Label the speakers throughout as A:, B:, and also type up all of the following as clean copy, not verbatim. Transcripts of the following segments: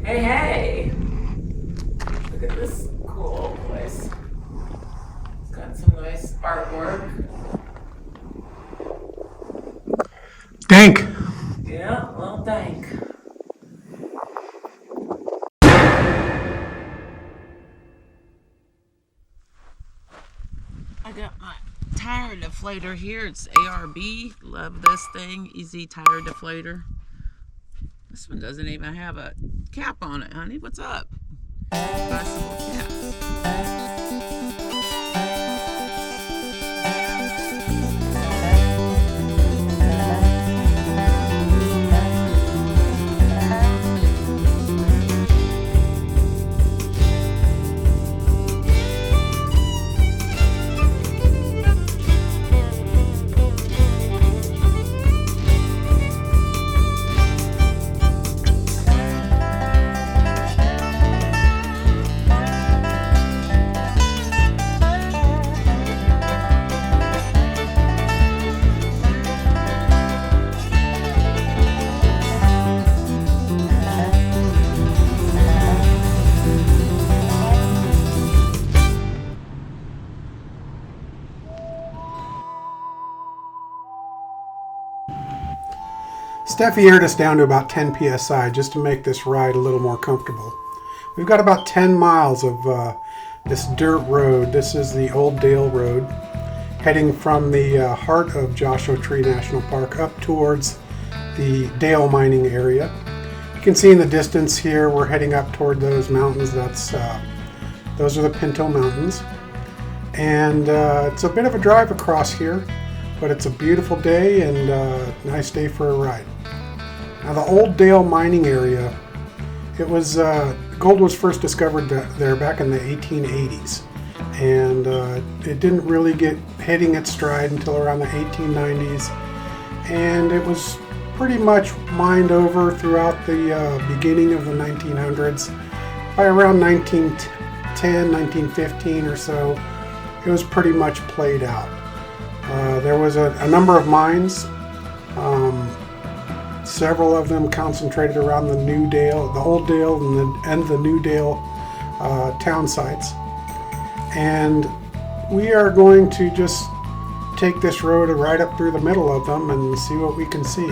A: Hey, hey! Look at this cool place. It's got some nice artwork.
B: Dank.
A: Yeah, well, thank. I got my tire deflator here. It's ARB. Love this thing. Easy tire deflator. This one doesn't even have a cap on it, honey. What's up? Bicycle caps.
B: Steffi aired us down to about 10 psi just to make this ride a little more comfortable. We've got about 10 miles of this dirt road. This is the Old Dale Road, heading from the heart of Joshua Tree National Park up towards the Dale mining area. You can see in the distance here we're heading up toward those mountains. Those are the Pinto Mountains. And it's a bit of a drive across here, but it's a beautiful day and a nice day for a ride. Now the Old Dale mining area, gold was first discovered there back in the 1880s, and it didn't really get hitting its stride until around the 1890s, and it was pretty much mined over throughout the beginning of the 1900s. By around 1910, 1915 or so, it was pretty much played out. There was a number of mines, several of them concentrated around the New Dale, the Old Dale, and the New Dale town sites. And we are going to just take this road right up through the middle of them and see what we can see.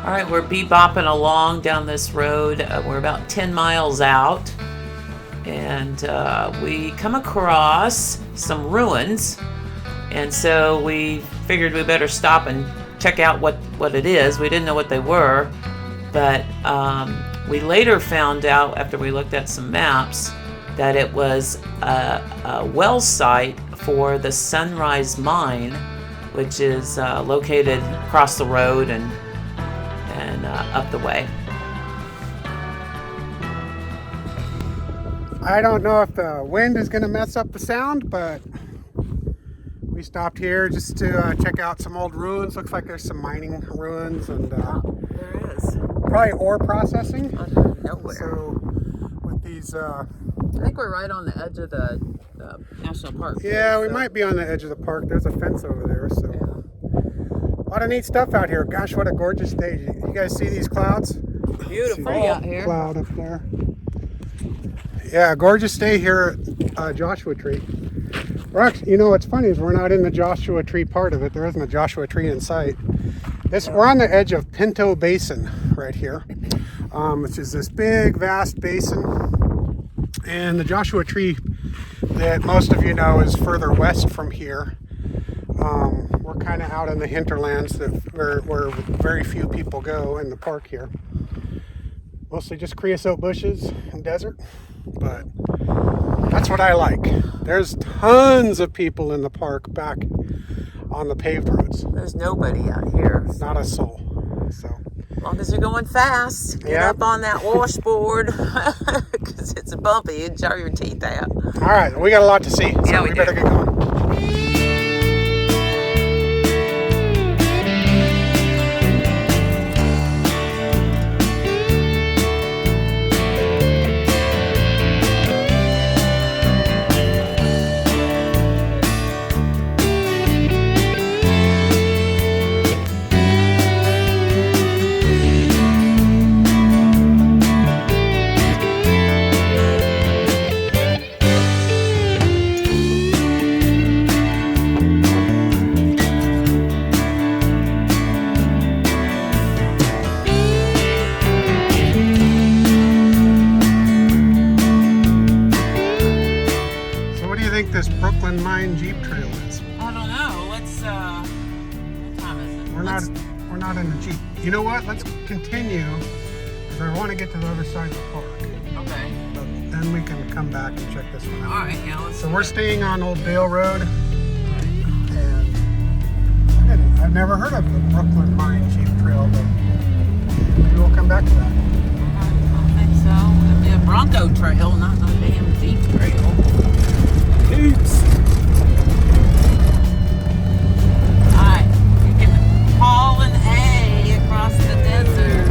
A: All right, we're bebopping along down this road. We're about 10 miles out, and we come across some ruins, and so we figured we better stop and check out what it is. We didn't know what they were, but we later found out after we looked at some maps that it was a well site for the Sunrise Mine, which is located across the road and up the way.
B: I don't know if the wind is going to mess up the sound, but we stopped here just to check out some old ruins. Looks like there's some mining ruins and
A: There is.
B: probably ore processing.
A: Under nowhere.
B: So with these,
A: I think we're right on the edge of the national park.
B: yeah, we might be on the edge of the park. There's a fence over there, so.
A: Yeah.
B: A lot of neat stuff out here. Gosh, what a gorgeous day. You guys see these clouds?
A: Beautiful out here.
B: Cloud up there. Yeah, gorgeous day here at Joshua Tree. We're actually, you know what's funny is we're not in the Joshua Tree part of it. There isn't a Joshua Tree in sight. We're on the edge of Pinto Basin right here, which is this big, vast basin. And the Joshua Tree that most of you know is further west from here. We're kind of out in the hinterlands where very few people go in the park here. Mostly just creosote bushes and desert, but that's what I like. There's tons of people in the park back on the paved roads.
A: There's nobody out here.
B: Not a soul. So,
A: As long as you're going fast, get
B: Yeah.
A: up on that washboard because it's bumpy. You'd jar your teeth out.
B: all right, we got a lot to see. So
A: Yeah, we
B: we better
A: do.
B: get going. So what do you think this Brooklyn Mine Jeep Trail is?
A: I don't know. Let's, what time is it?
B: We're not in a Jeep. You know what? Let's continue, because I want to get to the other side of the park.
A: Okay.
B: But then we can come back and check this one out.
A: All right, yeah, let's
B: So
A: do
B: we're
A: it.
B: staying on Old Dale Road, and I've never heard of the Brooklyn Mine Jeep Trail, but maybe we'll come back to that.
A: I think so. It'd be a Bronco trail, not no damn Jeep trail. Oops. Alright, you can haul an A across the desert.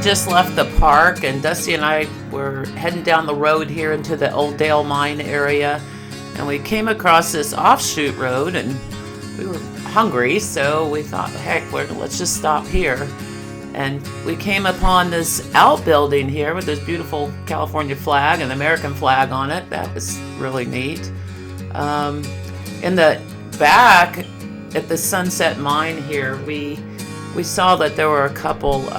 A: Just left the park, and Dusty and I were heading down the road here into the Old Dale Mine area, and we came across this offshoot road, and we were hungry, so we thought, heck, let's just stop here. And we came upon this outbuilding here with this beautiful California flag and American flag on it. That was really neat. In the back at the Sunset Mine here, we saw that there were a couple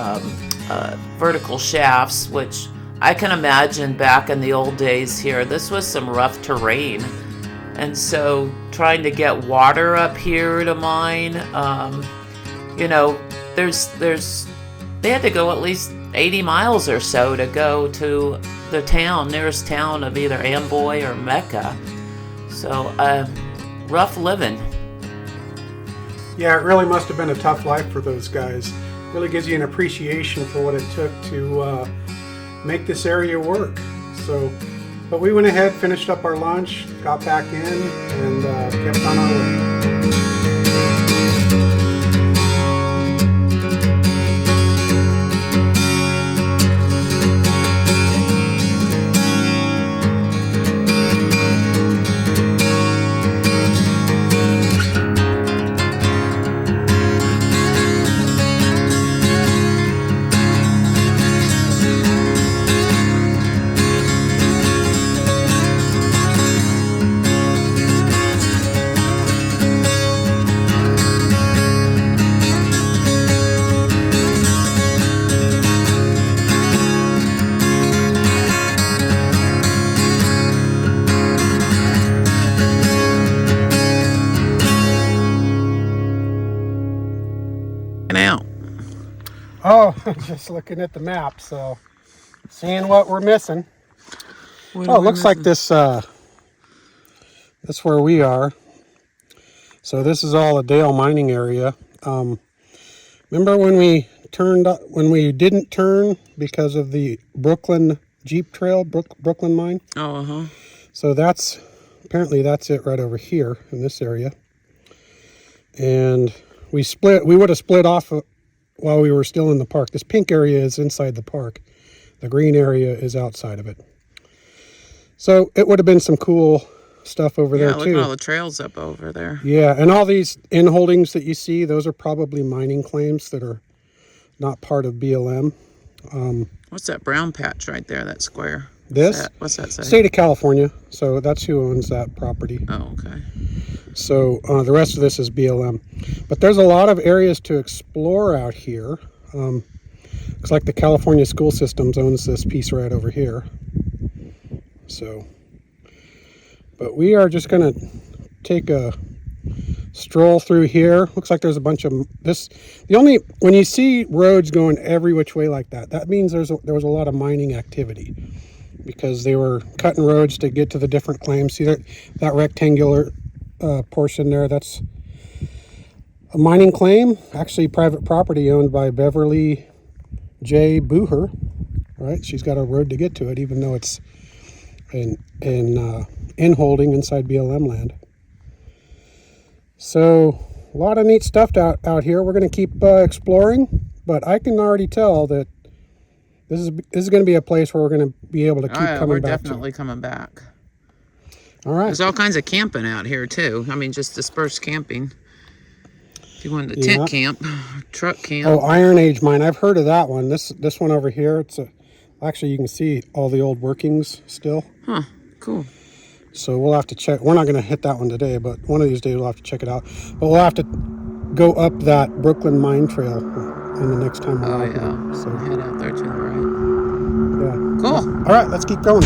A: vertical shafts, which I can imagine back in the old days here, this was some rough terrain. And so trying to get water up here to mine, you know, they had to go at least 80 miles or so to go to the nearest town of either Amboy or Mecca. So, rough living.
B: Yeah, it really must have been a tough life for those guys. Really gives you an appreciation for what it took to make this area work. So, but we went ahead, finished up our lunch, got back in, and kept on our way. Just looking at the map, so seeing what we're missing.
A: What
B: Oh, it looks like this, that's where we are. So this is all a Dale mining area. Remember when we didn't turn because of the Brooklyn Jeep Trail, Brooklyn mine?
A: Oh,
B: So apparently that's it right over here in this area. And we would have split off while we were still in the park. This pink area is inside the park. The green area is outside of it. So it would have been some cool stuff over there too.
A: Yeah, look at all the trails up over there.
B: Yeah, and all these in holdings that you see, those are probably mining claims that are not part of BLM.
A: What's that brown patch right there, that square? What's that say?
B: State of California. So that's who owns that property.
A: Oh, okay.
B: So the rest of this is BLM. But there's a lot of areas to explore out here. Looks like the California School Systems owns this piece right over here. So, but we are just going to take a stroll through here. Looks like there's a bunch of when you see roads going every which way like that, that means there was a lot of mining activity, because they were cutting roads to get to the different claims. See that rectangular portion there, that's a mining claim, actually private property owned by Beverly J. Booher, right? She's got a road to get to it, even though it's in holding inside BLM land. So a lot of neat stuff out here. We're going to keep exploring, but I can already tell that this is going to be a place where we're going to be able to keep coming back.
A: We're definitely coming back.
B: All right.
A: There's all kinds of camping out here too. I mean, just dispersed camping. If you want to tent camp, truck camp.
B: Oh, Iron Age mine. I've heard of that one. This one over here. Actually, you can see all the old workings still.
A: Huh. Cool.
B: So we'll have to check. We're not going to hit that one today, but one of these days we'll have to check it out. But we'll have to go up that Brooklyn mine trail on the next time we're out.
A: Oh, yeah. So head out there to the right.
B: Yeah.
A: Cool.
B: All right, let's keep going.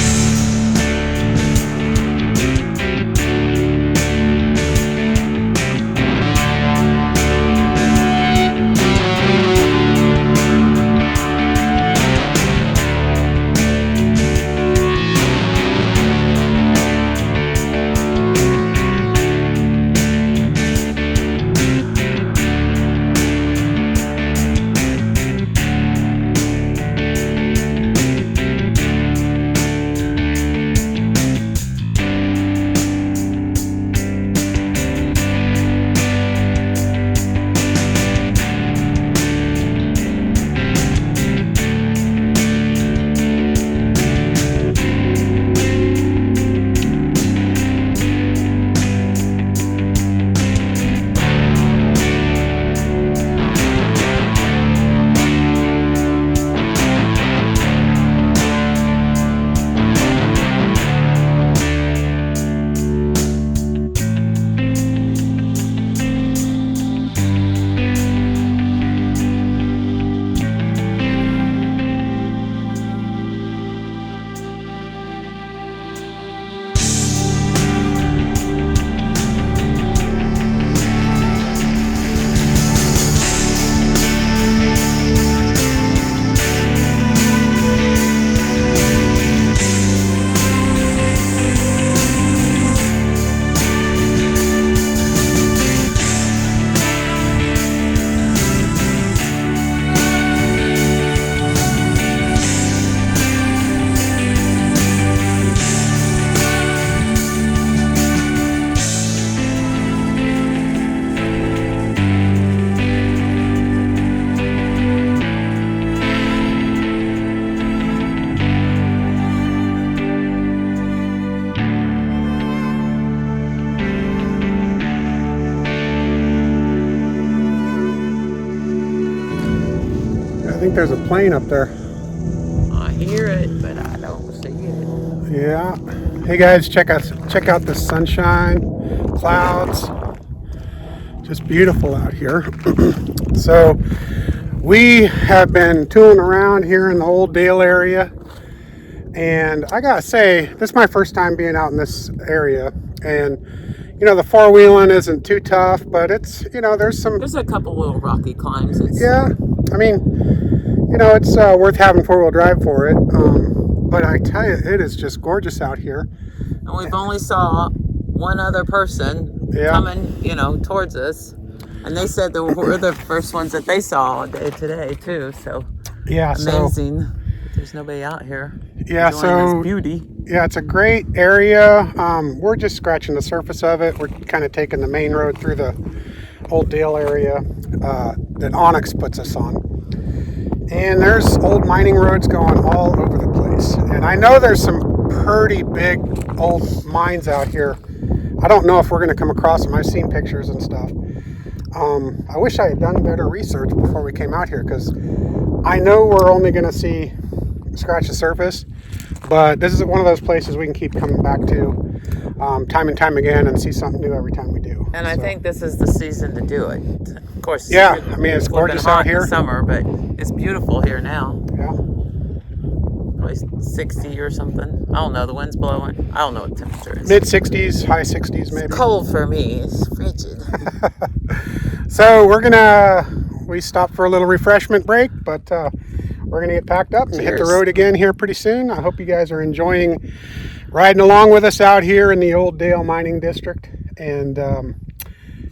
B: I think there's a plane up there.
A: I hear it, but I don't see it.
B: Yeah. Hey guys, check out the sunshine, clouds. Just beautiful out here. So we have been tooling around here in the old Dale area, and I gotta say, this is my first time being out in this area, and the four-wheeling isn't too tough, but it's, there's
A: a couple little rocky climbs.
B: Yeah, I mean, You know, it's worth having four-wheel drive for it. But I tell you, it is just gorgeous out here.
A: And we've only saw one other person coming, you know, towards us. And they said that we're the first ones that they saw today, too. So,
B: yeah,
A: amazing. There's nobody out here.
B: Yeah,
A: enjoying this beauty.
B: Yeah, it's a great area. We're just scratching the surface of it. We're kind of taking the main road through the Old Dale area that Onyx puts us on. And there's old mining roads going all over the place. And I know there's some pretty big old mines out here. I don't know if we're going to come across them. I've seen pictures and stuff. I wish I had done better research before we came out here, because I know we're only going to scratch the surface, but this is one of those places we can keep coming back to time and time again and see something new every time we do.
A: And I think this is the season to do it. Of course,
B: yeah, I mean, it's gorgeous out here.
A: In the summer, but it's beautiful here now.
B: Yeah.
A: Probably 60 or something. I don't know. The wind's blowing. I don't know what the temperature is.
B: Mid 60s, high 60s maybe.
A: It's cold for me. It's frigid.
B: So we stopped for a little refreshment break, but we're going to get packed up and hit the road again here pretty soon. I hope you guys are enjoying riding along with us out here in the Old Dale Mining District. And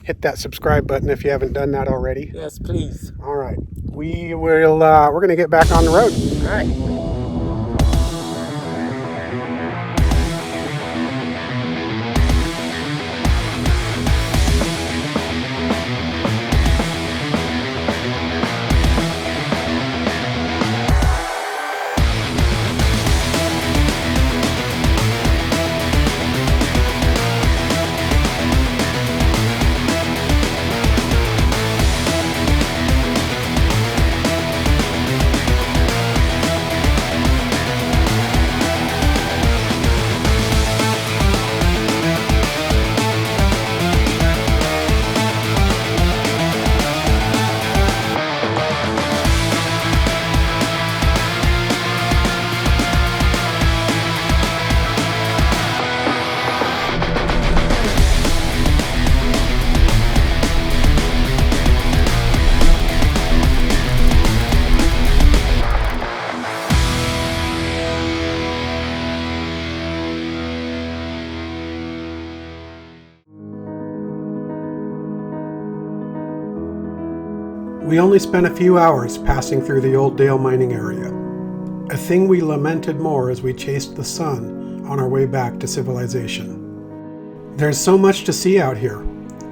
B: hit that subscribe button if you haven't done that already.
A: Yes, please.
B: All right. We're going to get back on the road.
A: All right.
B: We only spent a few hours passing through the Old Dale mining area, a thing we lamented more as we chased the sun on our way back to civilization. There's so much to see out here: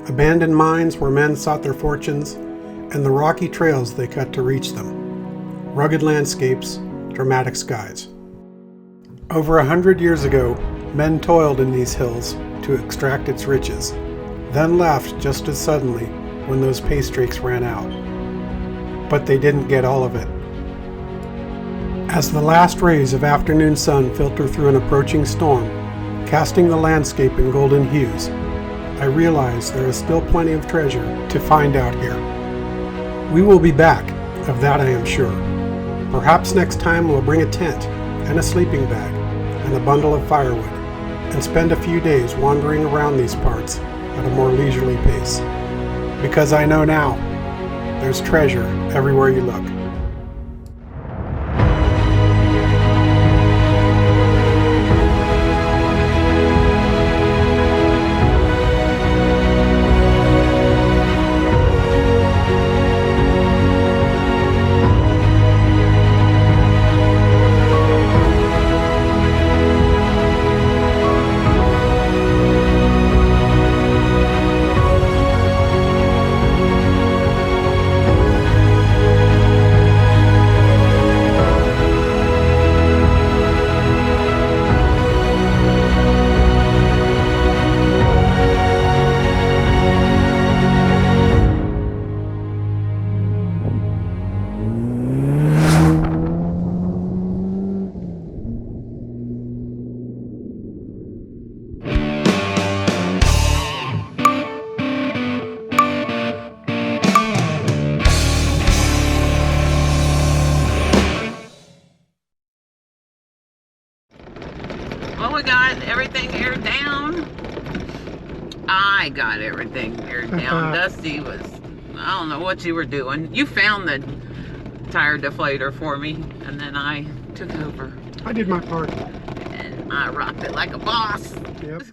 B: abandoned mines where men sought their fortunes, and the rocky trails they cut to reach them, rugged landscapes, dramatic skies. Over 100 years ago, men toiled in these hills to extract its riches, then left just as suddenly when those pay streaks ran out. But they didn't get all of it. As the last rays of afternoon sun filter through an approaching storm, casting the landscape in golden hues, I realize there is still plenty of treasure to find out here. We will be back, of that I am sure. Perhaps next time we'll bring a tent and a sleeping bag and a bundle of firewood, and spend a few days wandering around these parts at a more leisurely pace. Because I know now, there's treasure everywhere you look.
A: Well, we got everything aired down. I got everything aired down. Dusty was, I don't know what you were doing. You found the tire deflator for me, and then I took over.
B: I did my part.
A: And I rocked it like a boss.
B: Yep.